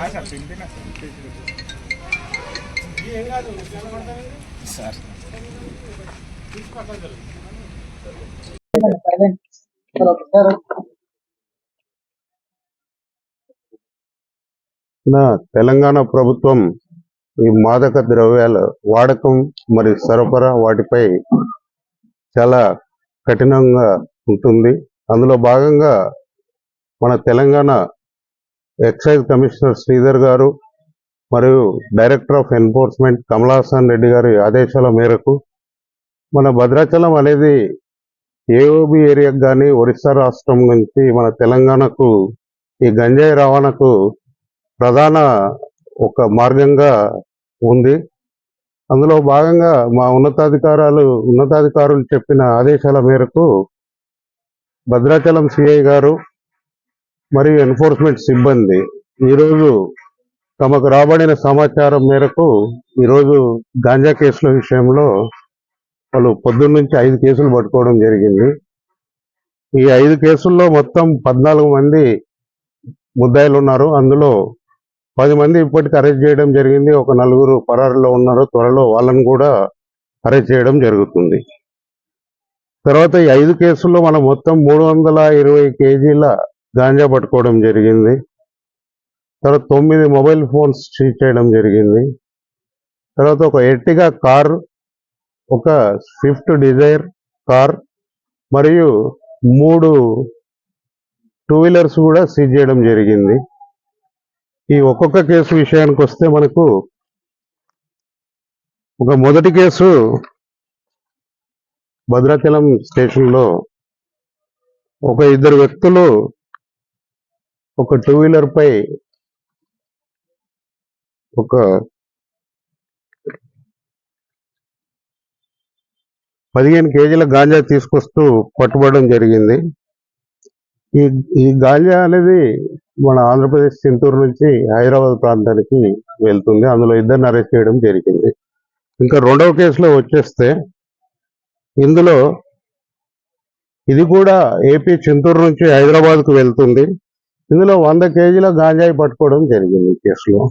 Sir Telangana ప్రభుత్వం ఈ మాదక ద్రవ్యాల వాడకం మరియు సరఫరా వాటిపై చాలా కఠినంగా ఉంటుంది. అందులో భాగంగా మన తెలంగాణ ఎక్సైజ్ కమిషనర్ శ్రీధర్ గారు మరియు director of enforcement Kamalasan Reddy గారి ఆదేశాల మేరకు మన భద్రాచలం అనేది ఏఓబి ఏరియాకు కానీ ఒరిస్సా రాష్ట్రం నుంచి మన తెలంగాణకు ఈ గంజాయి రవాణాకు ప్రధాన ఒక మార్గంగా ఉంది. అందులో భాగంగా మా ఉన్నతాధికారులు చెప్పిన ఆదేశాల మేరకు భద్రాచలం సిఐ గారు మరియు ఎన్ఫోర్స్మెంట్ సిబ్బంది ఈరోజు తమకు రాబడిన సమాచారం మేరకు ఈరోజు గాంజా కేసుల విషయంలో వాళ్ళు పొద్దున్న నుంచి 5 కేసులు పట్టుకోవడం జరిగింది. ఈ 5 కేసుల్లో మొత్తం 14 మంది ముద్దాయిలు ఉన్నారు. అందులో 10 మంది ఇప్పటికి అరెస్ట్ చేయడం జరిగింది. ఒక 4 పరారులో ఉన్నారు. త్వరలో వాళ్ళని కూడా అరెస్ట్ చేయడం జరుగుతుంది. తర్వాత ఈ 5 కేసుల్లో మనం మొత్తం 320 కేజీల గాంజా పట్టుకోవడం జరిగింది. తర్వాత 9 మొబైల్ ఫోన్స్ సీజ్ చేయడం జరిగింది. తర్వాత ఒక ఎర్టిగా కార్, ఒక స్విఫ్ట్ డిజైర్ కార్ మరియు 3 2 వీలర్స్ కూడా సీజ్ చేయడం జరిగింది. ఈ ఒక్కొక్క కేసు విషయానికి వస్తే మనకు ఒక మొదటి కేసు భద్రాచలం స్టేషన్లో ఒక 2 వ్యక్తులు ఒక 2 వీలర్ పై ఒక 15 కేజీల గాంజా తీసుకొస్తూ పట్టుబడడం జరిగింది. ఈ గాంజా అనేది మన ఆంధ్రప్రదేశ్ చింతూరు నుంచి హైదరాబాద్ ప్రాంతానికి వెళ్తుంది. అందులో 2 అరెస్ట్ చేయడం జరిగింది. ఇంకా రెండవ కేసులో వచ్చేస్తే ఇందులో ఇది కూడా ఏపీ చింతూరు నుంచి హైదరాబాద్కు వెళ్తుంది. ఇందులో 100 కేజీల గాంజాయి పట్టుకోవడం జరిగింది. ఈ కేసులో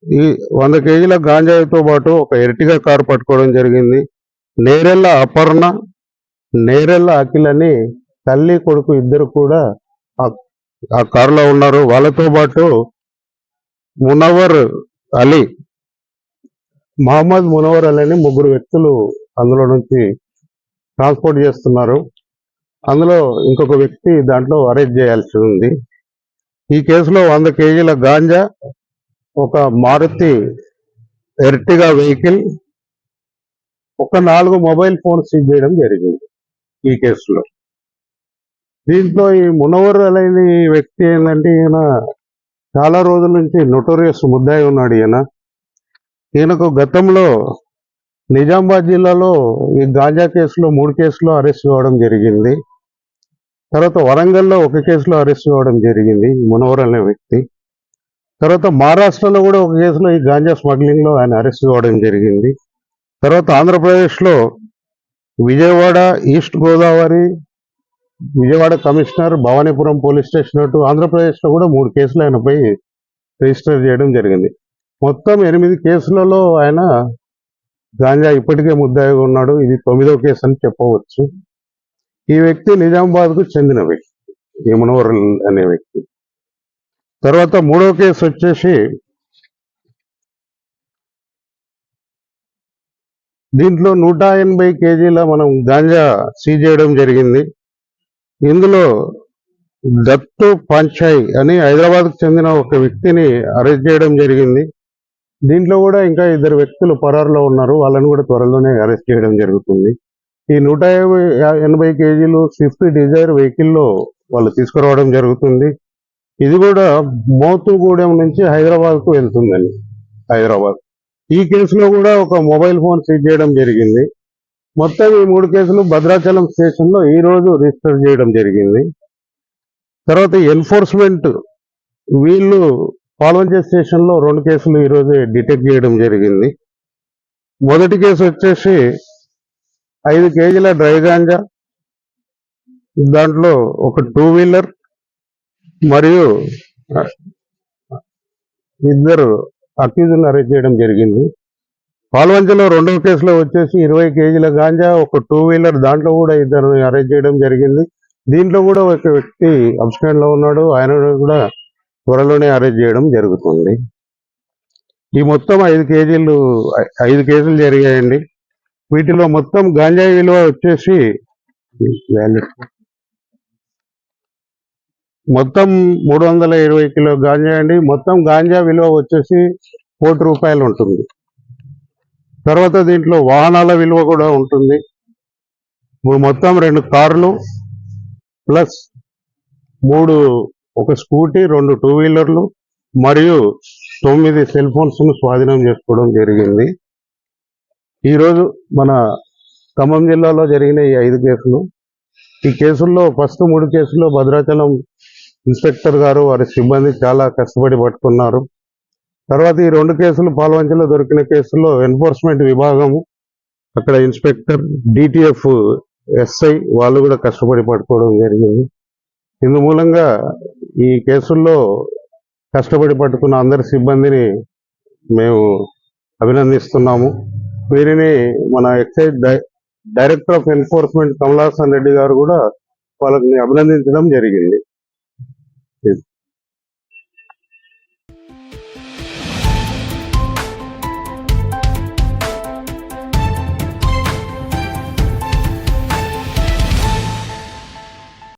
ఈ 100 కేజీల గాంజాయితో పాటు ఒక ఎర్టిగా కారు పట్టుకోవడం జరిగింది. నేరెళ్ళ అపర్ణ, నేరెళ్ళ అఖిల్ అని తల్లి కొడుకు 2 కూడా ఆ కారులో ఉన్నారు. వాళ్ళతో పాటు మునవర్ అలీ, మహమ్మద్ మునవర్ అలీ అని 3 వ్యక్తులు అందులో నుంచి ట్రాన్స్పోర్ట్ చేస్తున్నారు. అందులో ఇంకొక వ్యక్తి దాంట్లో అరెస్ట్ చేయాల్సి ఉంది. ఈ కేసులో 100 కేజీల గాంజా, ఒక మారుతి ఎర్టిగా వెహికల్, ఒక 4 మొబైల్ ఫోన్స్ సీజ్ చేయడం జరిగింది ఈ కేసులో. దీంట్లో ఈ మునవర్ అనే వ్యక్తి ఏంటంటే ఈయన చాలా రోజుల నుంచి నోటోరియస్ ముద్దాయి ఉన్నాడు. ఈయనకు గతంలో నిజామాబాద్ జిల్లాలో ఈ గాంజా కేసులో 3 కేసులో అరెస్ట్ కావడం జరిగింది. తర్వాత వరంగల్లో 1 కేసులో అరెస్ట్ కావడం జరిగింది మునవర్ అనే వ్యక్తి. తర్వాత మహారాష్ట్రలో కూడా 1 కేసులో ఈ గాంజా స్మగ్లింగ్లో ఆయన అరెస్ట్ కావడం జరిగింది. తర్వాత ఆంధ్రప్రదేశ్లో Vijayawada east Godavari, Vijayawada commissioner, Bhavanipuram police station అటు ఆంధ్రప్రదేశ్లో కూడా 3 కేసులు ఆయనపై రిజిస్టర్ చేయడం జరిగింది. మొత్తం 8 కేసులలో ఆయన గాంజా ఇప్పటికే ముద్దాయిగా ఉన్నాడు. ఇది 9వ కేసు అని చెప్పవచ్చు. ఈ వ్యక్తి నిజామాబాద్కు చెందిన వ్యక్తి, ఈ మునవర్ అనే వ్యక్తి. తర్వాత 3వ కేసు వచ్చేసి దీంట్లో 180 కేజీల మనం గాంజా సీజ్ చేయడం జరిగింది. ఇందులో దత్తు పంచాయ్ అని హైదరాబాద్కు చెందిన ఒక వ్యక్తిని అరెస్ట్ చేయడం జరిగింది. దీంట్లో కూడా ఇంకా 2 వ్యక్తులు పరారులో ఉన్నారు. వాళ్ళని కూడా త్వరలోనే అరెస్ట్ చేయడం జరుగుతుంది. ఈ 180 కేజీలు స్విఫ్ట్ డిజైర్ వెహికల్లో వాళ్ళు తీసుకురావడం జరుగుతుంది. ఇది కూడా మోతుగూడెం నుంచి హైదరాబాద్కు వెళ్తుందండి, హైదరాబాద్. ఈ కేసులో కూడా ఒక మొబైల్ ఫోన్ సీజ్ చేయడం జరిగింది. మొత్తం ఈ 3 కేసులు భద్రాచలం స్టేషన్లో ఈరోజు రిజిస్టర్ చేయడం జరిగింది. తర్వాత ఎన్ఫోర్స్మెంట్ వీళ్ళు పాల్వంచ స్టేషన్లో 2 కేసులు ఈరోజు డిటెక్ట్ చేయడం జరిగింది. మొదటి కేసు వచ్చేసి 5 కేజీల డ్రై గాంజా, దాంట్లో ఒక 2 వీలర్ మరియు ఇద్దరు అక్యూజులను అరెస్ట్ చేయడం జరిగింది. పాల్వంచలో రెండవ కేసులో వచ్చేసి 20 కేజీల గాంజా, ఒక 2 వీలర్, దాంట్లో కూడా ఇద్దరు అరెస్ట్ చేయడం జరిగింది. దీంట్లో కూడా ఒక వ్యక్తి అబ్స్కాండ్ లో ఉన్నాడు, ఆయన కూడా త్వరలోనే అరెస్ట్ చేయడం జరుగుతుంది. ఈ మొత్తం 5 కేసులు జరిగాయండి. వీటిలో మొత్తం గాంజా విలువ వచ్చేసి మొత్తం 320 కిలో గాంజా అండి. మొత్తం గాంజా విలువ వచ్చేసి ₹1 కోటి ఉంటుంది. తర్వాత దీంట్లో వాహనాల విలువ కూడా ఉంటుంది. ఇప్పుడు మొత్తం 2 కార్లు ప్లస్ 3 ఒక స్కూటీ, 2 2 వీలర్లు మరియు 9 సెల్ ఫోన్స్ ను స్వాధీనం చేసుకోవడం జరిగింది. ఈరోజు మన ఖమ్మం జిల్లాలో జరిగిన ఈ 5 కేసులు. ఈ కేసుల్లో ఫస్ట్ 3 కేసుల్లో భద్రాచలం ఇన్స్పెక్టర్ గారు వారి సిబ్బంది చాలా కష్టపడి పట్టుకున్నారు. తర్వాత ఈ 2 కేసులు పాల్వంచలో దొరికిన కేసుల్లో ఎన్ఫోర్స్మెంట్ విభాగము, అక్కడ ఇన్స్పెక్టర్, డిటిఎఫ్ ఎస్ఐ వాళ్ళు కూడా కష్టపడి పట్టుకోవడం జరిగింది. ఇందు మూలంగా ఈ కేసుల్లో కష్టపడి పట్టుకున్న అందరి సిబ్బందిని మేము అభినందిస్తున్నాము. వీరిని మన excise director of enforcement Kamalasan Reddy garu కూడా వాళ్ళని అభినందించడం జరిగింది.